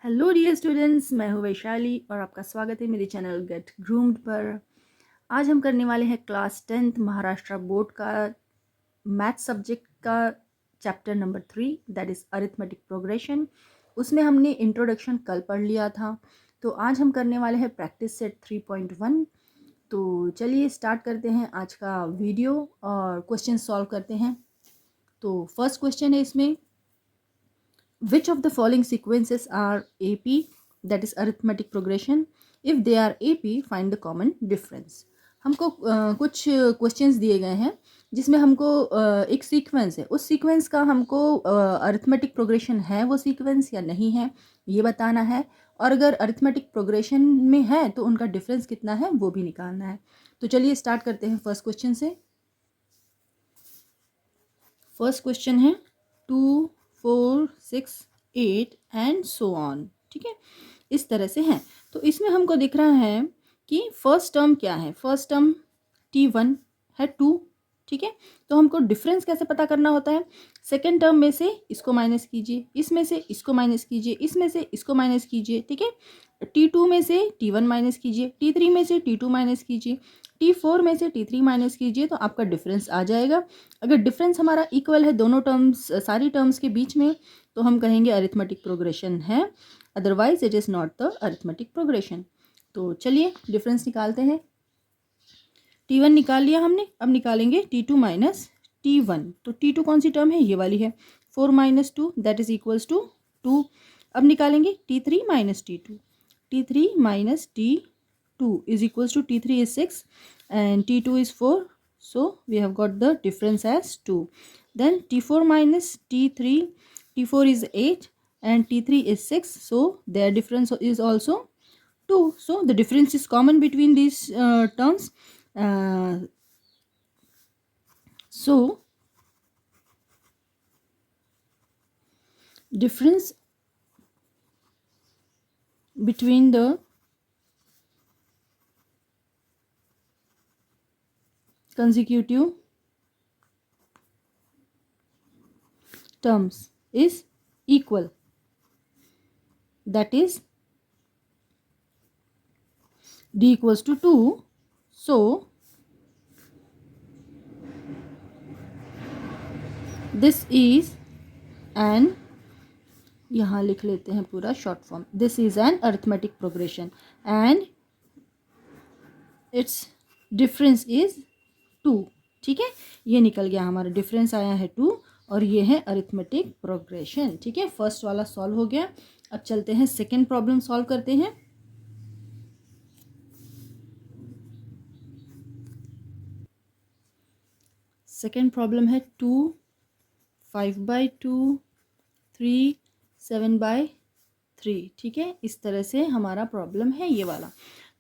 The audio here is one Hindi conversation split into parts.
हेलो डियर स्टूडेंट्स, मैं हूँ वैशाली और आपका स्वागत है मेरे चैनल गेट ग्रूम्ड पर। आज हम करने वाले हैं क्लास 10th महाराष्ट्र बोर्ड का मैथ सब्जेक्ट का chapter number 3 that is arithmetic progression. उसमें हमने इंट्रोडक्शन कल पढ़ लिया था, तो आज हम करने वाले हैं प्रैक्टिस सेट 3.1। तो चलिए स्टार्ट करते हैं आज का वीडियो और क्वेश्चन सॉल्व करते हैं। तो फर्स्ट क्वेश्चन है इसमें, which of the following sequences are AP, that is arithmetic progression? If they are AP, find the common difference. हमको कुछ क्वेश्चंस दिए गए हैं जिसमें हमको एक सीक्वेंस है, उस सीक्वेंस का हमको अरिथमेटिक प्रोग्रेशन है वो सीक्वेंस या नहीं है ये बताना है, और अगर अरिथमेटिक प्रोग्रेशन में है तो उनका डिफरेंस कितना है वो भी निकालना है। तो चलिए स्टार्ट करते हैं फर्स्ट क्वेश्चन से। फर्स्ट क्वेश्चन है 2, 4, 6, 8 एंड सो ऑन। ठीक है, इस तरह से है। तो इसमें हमको दिख रहा है कि फर्स्ट टर्म क्या है, फर्स्ट टर्म T1 है 2। ठीक है, तो हमको डिफरेंस कैसे पता करना होता है, सेकेंड टर्म में से इसको माइनस कीजिए, इसमें से इसको माइनस कीजिए, इसमें से इसको माइनस कीजिए। ठीक है, T2 में से T1 माइनस कीजिए, T3 में से T2 माइनस कीजिए, T4 में से T3 माइनस कीजिए, तो आपका डिफरेंस आ जाएगा। अगर डिफरेंस हमारा इक्वल है दोनों टर्म्स, सारी टर्म्स के बीच में, तो हम कहेंगे अरिथमेटिक प्रोग्रेशन है, otherwise it is not the arithmetic progression. तो चलिए डिफरेंस निकालते हैं। T1 निकाल लिया हमने, अब निकालेंगे T2 माइनस T1। तो T2 कौन सी टर्म है, ये वाली है, 4 minus 2 that is equals to 2। अब निकालेंगे T3 minus T2, T3 minus T2 is equals to T3 is 6 and T2 is 4, so we have got the difference as 2. Then T4 minus T3, T4 is 8 and T3 is 6, so their difference is also 2. So the difference is common between these terms. So difference between the consecutive terms is equal, that is D equals to 2. So this is an, यहाँ लिख लेते हैं पूरा short form, this is an arithmetic progression and it's difference is 2। ठीक है, ये निकल गया, हमारा डिफरेंस आया है 2 और ये है अरिथमेटिक प्रोग्रेशन। ठीक है, फर्स्ट वाला सॉल्व हो गया। अब चलते हैं सेकेंड प्रॉब्लम सॉल्व करते हैं। सेकेंड प्रॉब्लम है 2, 5/2, 3, 7/3। ठीक है, इस तरह से हमारा प्रॉब्लम है ये वाला।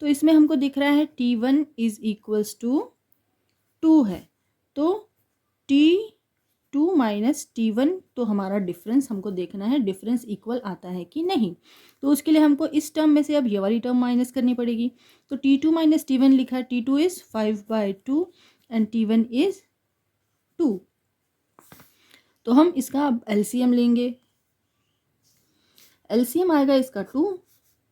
तो इसमें हमको दिख रहा है T1 इज इक्वल्स टू 2 है, तो T2 माइनस T1, तो हमारा डिफरेंस हमको देखना है डिफरेंस इक्वल आता है कि नहीं। तो उसके लिए हमको इस टर्म में से अब ये वाली टर्म माइनस करनी पड़ेगी। तो T2 माइनस T1 लिखा है, T2 is 5/2 and T1 is 2। तो हम इसका अब एलसीएम लेंगे। एलसीएम आएगा इसका 2,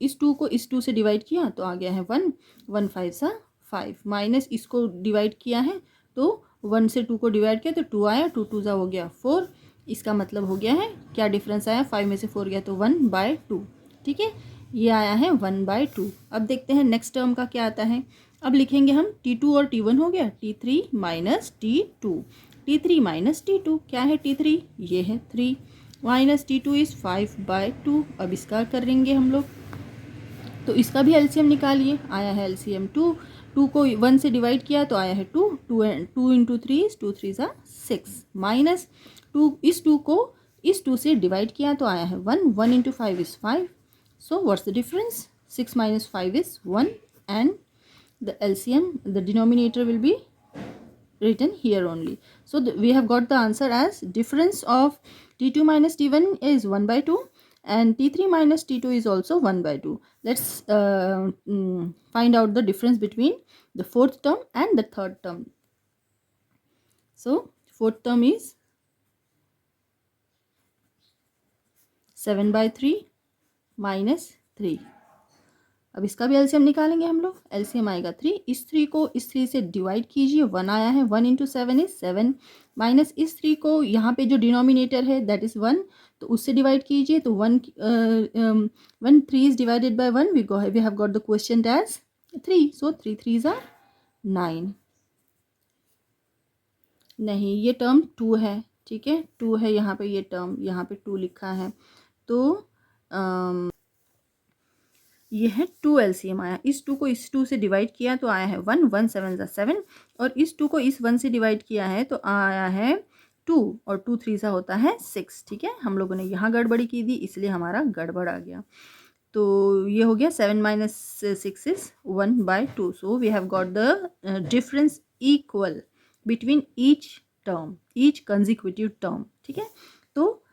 इस 2 को इस 2 से डिवाइड किया तो आ गया है 1, 1 5 सा 5, माइनस इसको डिवाइड किया है तो 1 से 2 को डिवाइड किया तो 2 आया, 2 2 सा हो गया 4। इसका मतलब हो गया है क्या डिफरेंस आया, 5 में से 4 गया तो 1/2। ठीक है, ये आया है 1/2। अब देखते हैं नेक्स्ट टर्म का क्या आता है। अब लिखेंगे हम T2 और T1 हो गया, T3 minus T2, T3 minus T2 क्या है, T3 ये है 3 माइनस T2 इज 5/2। अब इसका करेंगे हम लोग, तो इसका भी एलसीएम निकालिए। आया है एलसीएम 2, 2 को 1 से डिवाइड किया तो आया है 2, 2 इंटू 3 इज 2 3 सा 6, माइनस 2 इस 2 को इस 2 से डिवाइड किया तो आया है 1, 1 into 5 is 5। So what's the difference, 6 minus 5 is 1 and the LCM, the denominator will be written here only. So we have got the answer as difference of T2 minus T1 is 1/2 and T3 minus T2 is also 1/2. Let's find out the difference between the fourth term and the third term. So fourth term is 7/3 -3। अब इसका भी एलसीएम निकालेंगे हम लोग। एलसीएम आएगा 3। इस 3 को इस 3 से डिवाइड कीजिए, 1 आया है, 1 इंटू 7 इज 7, माइनस इस 3 को यहाँ पे जो डिनोमिनेटर है दैट इज़ 1, तो उससे डिवाइड कीजिए, तो 1 3 is divided by 1, we have got the question as 3, so 3 3s are 9। नहीं, ये टर्म 2 है, ठीक है, 2 है यहाँ पे, ये टर्म यहाँ पे 2 लिखा है, तो ये है 2 एलसीएम आया। इस 2 को इस 2 से डिवाइड किया तो आया है 1, 1 7 ज़ा 7, और इस 2 को इस 1 से डिवाइड किया है तो आया है 2, और 2 3 सा होता है 6, ठीक है। हम लोगों ने यहाँ गड़बड़ी की थी इसलिए हमारा गड़बड़ आ गया। तो ये हो गया 7 minus 6 is 1/2, so we have got the difference equal between each term, each consecutive term, ठीक है। तो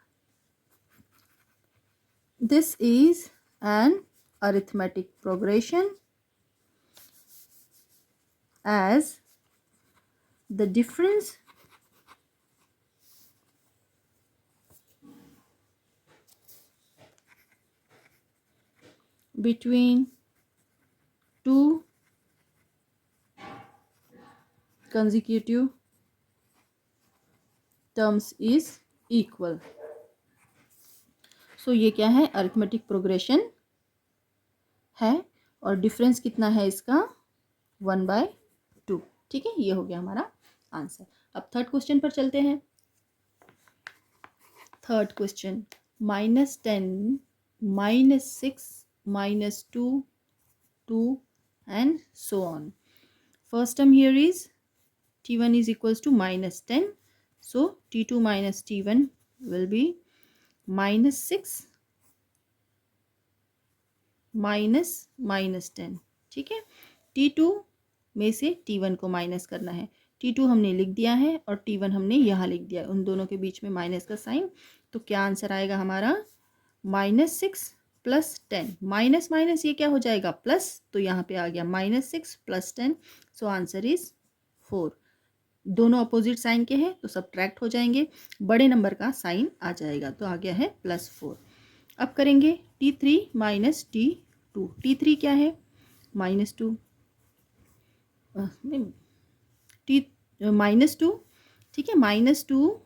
this is an arithmetic progression as the difference between two consecutive terms is equal। so ये क्या है, अरिथमेटिक प्रोग्रेशन है, और डिफरेंस कितना है इसका 1/2, ठीक है। ये हो गया हमारा आंसर। अब थर्ड क्वेश्चन पर चलते हैं। Third question, -10, -6, -2, 2 and so on। first term here is t1 is equals to -10, so t2 minus t1 will be -6 -10, ठीक है। t2 में से t1 को माइनस करना है, t2 हमने लिख दिया है और t1 हमने यहाँ लिख दिया है, उन दोनों के बीच में माइनस का साइन, तो क्या आंसर आएगा हमारा -6 + 10, माइनस माइनस ये क्या हो जाएगा प्लस, तो यहाँ पे आ गया -6 + 10, सो आंसर इज 4। दोनों अपोजिट साइन के हैं तो सब्ट्रैक्ट हो जाएंगे, बड़े नंबर का साइन आ जाएगा, तो आ गया है +4। अब करेंगे t3 माइनस t2, t3 क्या है -2, -2, ठीक है, -2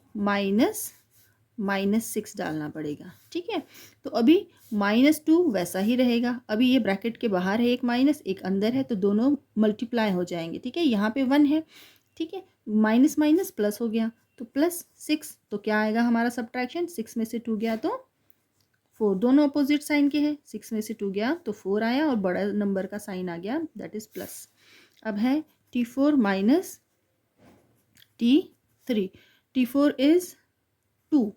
-6 डालना पड़ेगा, ठीक है। तो अभी -2 वैसा ही रहेगा, अभी ये ब्रैकेट के बाहर है, एक माइनस एक अंदर है, तो दोनों मल्टीप्लाई हो जाएंगे, ठीक है। यहाँ पे 1 है, ठीक है, माइनस माइनस प्लस हो गया तो +6, तो क्या आएगा हमारा सब्ट्रैक्शन, 6 में से 2 गया तो 4, दोनों अपोजिट साइन के हैं, 6 में से 2 गया तो 4 आया और बड़ा नंबर का साइन आ गया दैट इज प्लस। अब है t4 minus t3, t4 is 2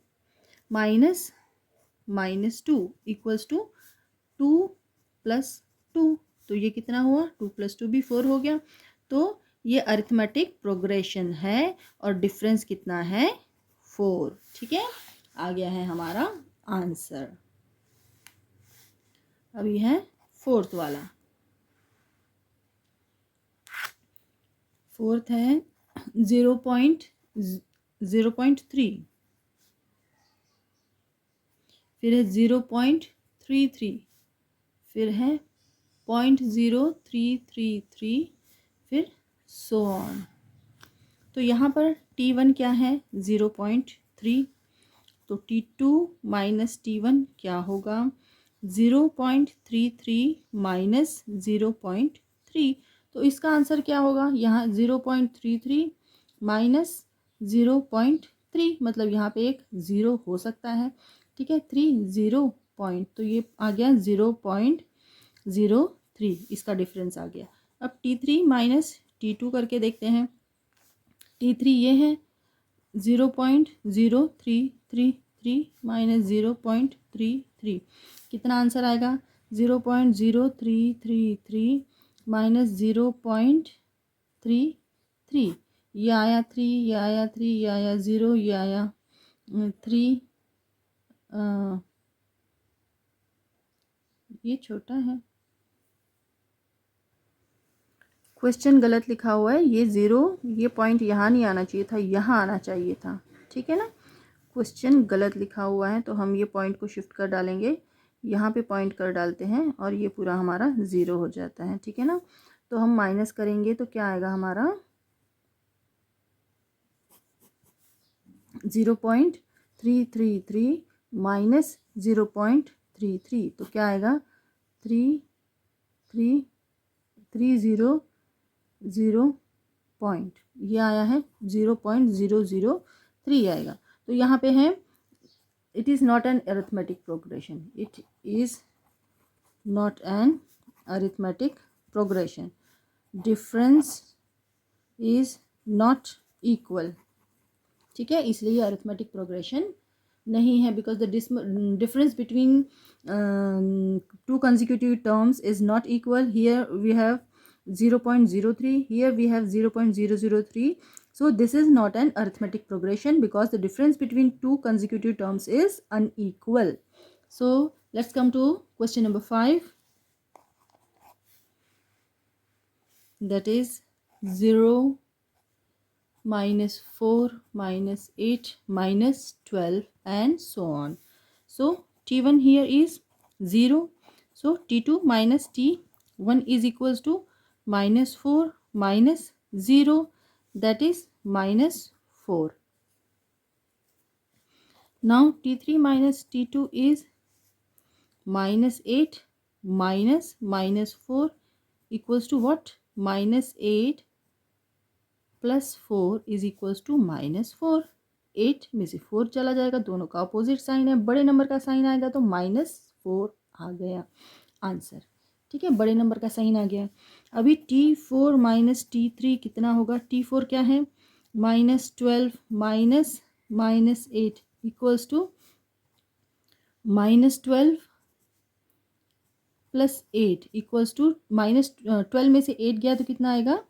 minus -2 equals to 2 + 2, तो ये कितना हुआ, 2 + 2 भी 4 हो गया। तो ये अरिथमेटिक प्रोग्रेशन है और डिफरेंस कितना है 4, ठीक है। आ गया है हमारा आंसर। अभी है फोर्थ वाला, फोर्थ है 0.3, फिर है 0.33, फिर है 0.0333, फिर सो ऑन। तो यहाँ पर t1 क्या है 0.3, तो t2 माइनस t1 क्या होगा 0.33 माइनस 0.3, तो इसका आंसर क्या होगा, यहाँ 0.33 माइनस 0.3, मतलब यहाँ पे एक 0 हो सकता है, ठीक है, 3 0 पॉइंट, तो ये आ गया 0.03, इसका डिफरेंस आ गया। अब t3 माइनस t2 करके देखते हैं। t3 ये है 0.0333 माइनस 0.33, कितना आंसर आएगा 0.0333 माइनस 0.33, ये आया 3, ये आया 3, ये आया 0, ये आया 3, ये छोटा है, क्वेश्चन गलत लिखा हुआ है, ये 0, ये पॉइंट यहाँ नहीं आना चाहिए था, यहाँ आना चाहिए था, ठीक है ना। क्वेश्चन गलत लिखा हुआ है तो हम ये पॉइंट को शिफ्ट कर डालेंगे यहाँ पे पॉइंट कर डालते हैं और ये पूरा हमारा 0 हो जाता है, ठीक है ना। तो हम माइनस करेंगे तो क्या आएगा हमारा 0.333 माइनस 0.33, तो क्या आएगा 33300 पॉइंट, ये आया है 0.003 आएगा। तो यहाँ पे है it is not an arithmetic progression, it is not an arithmetic progression, difference is not equal, ठीक है, इसलिए ये अरिथमेटिक प्रोग्रेशन नहीं है, because the difference between two consecutive terms is not equal. Here we have 0.03, here we have 0.003, so this is not an arithmetic progression because the difference between two consecutive terms is unequal. So let's come to question number 5, that is 0 minus 4 minus 8 minus 12 and so on. So t1 here is 0, so t2 minus t1 is equals to minus 4 minus 0, that is minus 4. Now t3 minus t2 is minus 8 minus minus 4 equals to what? Minus 8 plus 4 is equals to minus 4। 8 में से 4 चला जाएगा, दोनों का अपोजिट साइन है, बड़े नंबर का साइन आएगा तो माइनस 4 आ गया आंसर, ठीक है, बड़े नंबर का साइन आ गया। अभी t4 माइनस t3 कितना होगा? t4 क्या है? Minus 12 minus minus 8 equals to minus 12 plus 8 equals to minus 12 में से 8 गया तो कितना आएगा?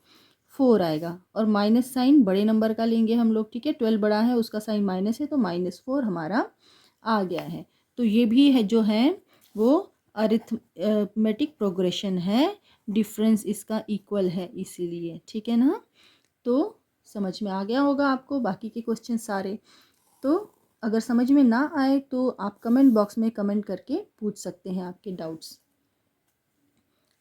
4 आएगा, और माइनस साइन बड़े नंबर का लेंगे हम लोग, ठीक है, 12 बड़ा है उसका साइन माइनस है तो माइनस 4 हमारा आ गया है। तो ये भी है जो है वो अरिथमेटिक प्रोग्रेशन है, डिफरेंस इसका इक्वल है इसीलिए, ठीक है ना। तो समझ में आ गया होगा आपको बाकी के क्वेश्चन सारे। तो अगर समझ में ना आए तो आप कमेंट बॉक्स में कमेंट करके पूछ सकते हैं आपके डाउट्स।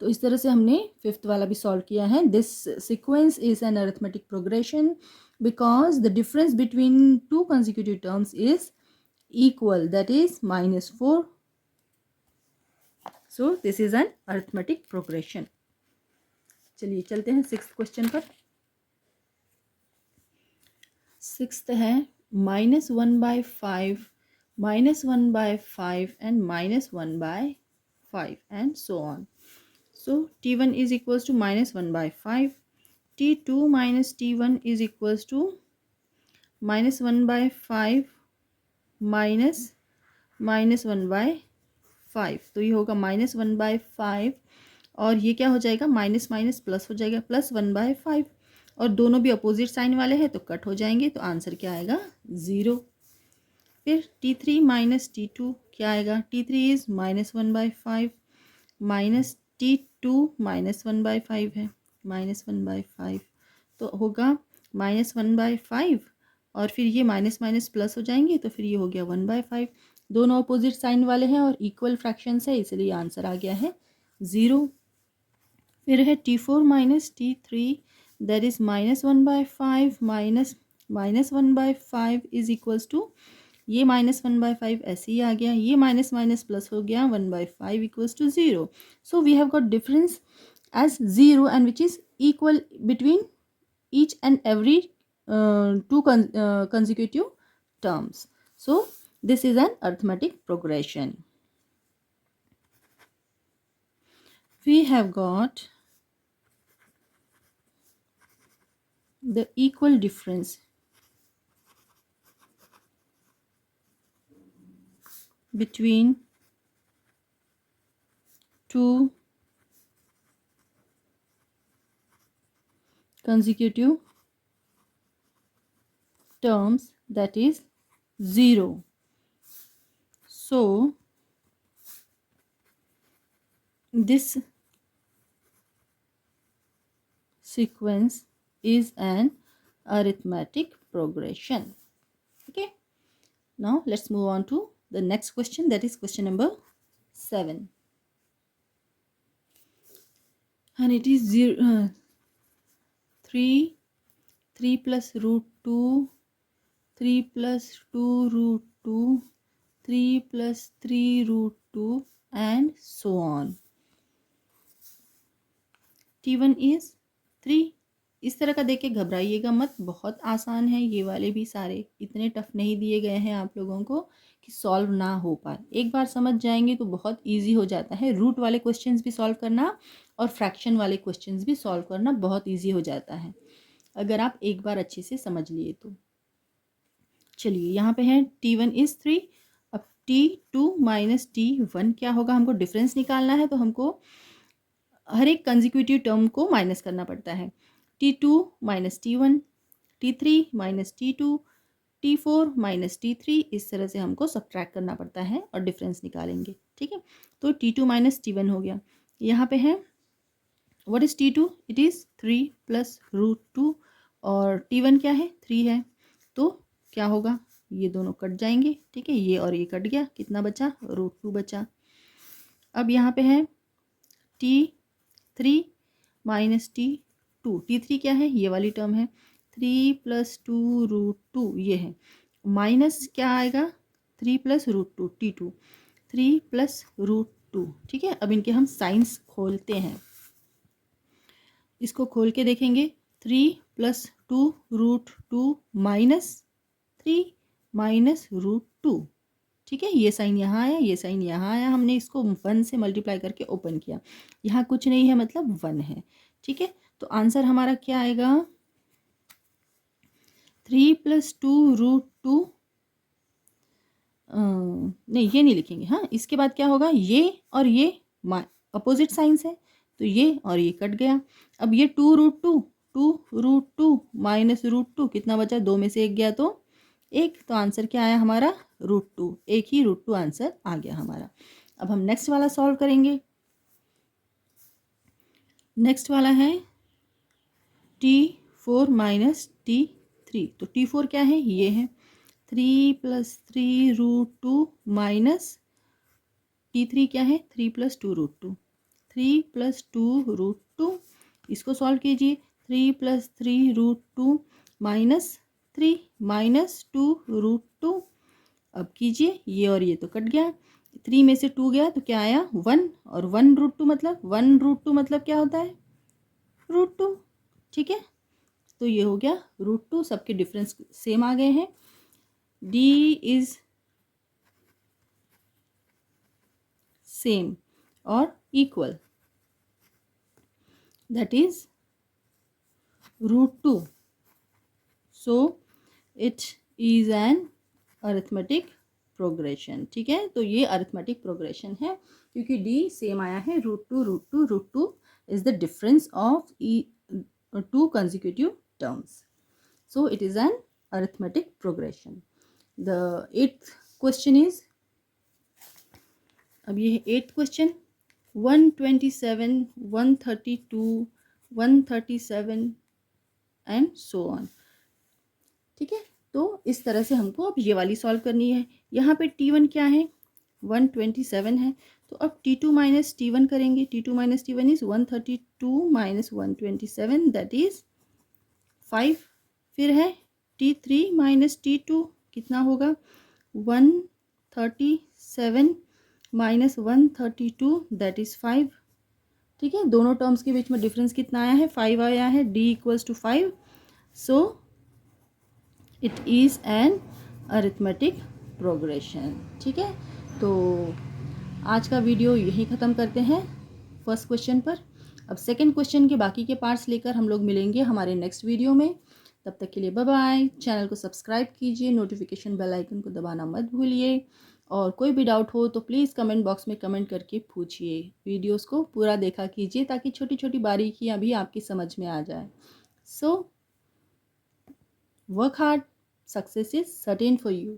तो इस तरह से हमने 5th वाला भी सॉल्व किया है। This sequence is an arithmetic progression because the difference between two consecutive terms is equal, that is -4। So this is an arithmetic progression. चलिए चलते हैं 6th क्वेश्चन पर। 6th है -1/5 -1/5 and -1/5 and so on. So t1 is equals to -1/5, t2 minus t1 is equals to -1/5 minus -1/5, तो ये होगा -1/5 और ये क्या हो जाएगा? माइनस माइनस प्लस हो जाएगा, +1/5, और दोनों भी अपोजिट साइन वाले हैं तो कट हो जाएंगे, तो आंसर क्या आएगा? 0। फिर t3 माइनस t2 क्या आएगा? t3 इज -1/5 माइनस t2 -1/5 है, -1/5 तो होगा -1/5, और फिर ये माइनस माइनस प्लस हो जाएंगे तो फिर ये हो गया 1/5। दोनों अपोजिट साइन वाले हैं और इक्वल फ्रैक्शंस है, इसलिए आंसर आ गया है 0। फिर है t4 minus t3, that is -1/5 minus -1/5 is equals to, ये -1/5 ऐसे ही आ गया, ये माइनस माइनस प्लस हो गया, 1/5 equals to 0। So we have got difference as 0 and which is equal between each and every two consecutive terms. So this is an arithmetic progression. We have got the equal difference between two consecutive terms, that is 0. So this sequence is an arithmetic progression. Okay, now let's move on to the next question, that is question number 7 and it is 3 plus root 2, 3 plus 2 root 2, 3 plus 3 root 2 and so on. T1 is 3. इस तरह का देख के घबराइएगा मत, बहुत आसान है, ये वाले भी सारे इतने टफ नहीं दिए गए हैं आप लोगों को कि सॉल्व ना हो पाए। एक बार समझ जाएंगे तो बहुत इजी हो जाता है। रूट वाले क्वेश्चंस भी सॉल्व करना और फ्रैक्शन वाले क्वेश्चंस भी सॉल्व करना बहुत इजी हो जाता है अगर आप एक बार अच्छे से समझ लिए तो। चलिए यहाँ पे है T1 इज़ 3। अब T2 माइनस T1 क्या होगा, हमको डिफरेंस निकालना है तो हमको हर एक कंजिक्यूटिव टर्म को माइनस करना पड़ता है। T2 minus T1, T3 minus T2, T4 minus T3, इस तरह से हमको सब्ट्रैक्ट करना पड़ता है और डिफरेंस निकालेंगे। ठीक है, तो T2 माइनस T1 हो गया। यहाँ पे है what is T2, it is 3 plus root 2 और T1 क्या है 3 है, तो क्या होगा ये दोनों कट जाएंगे। ठीक है, ये और ये कट गया, कितना बचा रूट 2 बचा। अब यहाँ पे है T3 माइनस T2, T3 क्या है ये वाली टर्म है, 3 प्लस 2 रूट 2 ये है, माइनस क्या आएगा 3 plus root 2 T2, 3 plus root 2। ठीक है, अब इनके हम साइंस खोलते हैं, इसको खोल के देखेंगे। 3 plus 2 root 2 minus 3 minus root 2। ठीक है, ये साइन यहाँ आया, ये साइन यहाँ आया, हमने इसको 1 से मल्टीप्लाई करके ओपन किया, यहाँ कुछ नहीं है मतलब 1 है। ठीक है, तो आंसर हमारा क्या आएगा 3 प्लस 2 रूट 2, नहीं ये नहीं लिखेंगे, हाँ इसके बाद क्या होगा, ये और ये अपोजिट साइंस है तो ये और ये कट गया। अब ये 2 रूट 2, 2 रूट 2 माइनस रूट 2, कितना बचा, 2 में से 1 गया तो 1, तो आंसर क्या आया हमारा रूट 2, एक ही रूट 2 आंसर आ गया हमारा। अब हम नेक्स्ट वाला सॉल्व करेंगे। नेक्स्ट वाला है T4 माइनस T3, तो T4 क्या है ये है 3 प्लस 3 रूट 2 माइनस T3 क्या है 3 प्लस 2 रूट 2, 3 प्लस 2 रूट 2, इसको सॉल्व कीजिए। 3 plus 3 root 2 minus 3 minus 2 root 2, अब कीजिए, ये और ये तो कट गया, 3 में से 2 गया तो क्या आया 1, और 1 रूट 2 मतलब 1 रूट 2 मतलब क्या होता है रूट 2। ठीक है, तो ये हो गया रूट 2, सबके डिफरेंस सेम आ गए हैं। D इज सेम और equal, that is root 2, so it is an arithmetic progression. ठीक है, तो ये अरिथमेटिक प्रोग्रेशन है क्योंकि D सेम आया है, root 2 root 2 root 2 is the difference of two consecutive terms, so it is an arithmetic progression. The 8th question is, अब ये है 8th question, 127 132 137 and so on. ठीक है, तो इस तरह से हमको अब ये वाली सॉल्व करनी है। यहाँ पे T1 क्या है 127 है, तो अब T2 माइनस T1 करेंगे। T2 minus T1 is 132 minus 127, that is 5। फिर है T3 माइनस T2, कितना होगा 137 माइनस 132, दैट इज 5। ठीक है, दोनों टर्म्स के बीच में डिफरेंस कितना आया है 5 आया है, D equals to 5, so it is an arithmetic progression. ठीक है, तो आज का वीडियो यहीं ख़त्म करते हैं फर्स्ट क्वेश्चन पर। अब सेकंड क्वेश्चन के बाकी के पार्ट्स लेकर हम लोग मिलेंगे हमारे नेक्स्ट वीडियो में। तब तक के लिए बाय बाय। चैनल को सब्सक्राइब कीजिए, नोटिफिकेशन बेल आइकन को दबाना मत भूलिए, और कोई भी डाउट हो तो प्लीज़ कमेंट बॉक्स में कमेंट करके पूछिए। वीडियोस को पूरा देखा कीजिए ताकि छोटी छोटी बारीकियाँ भी आपकी समझ में आ जाए। So work hard, success is certain for you.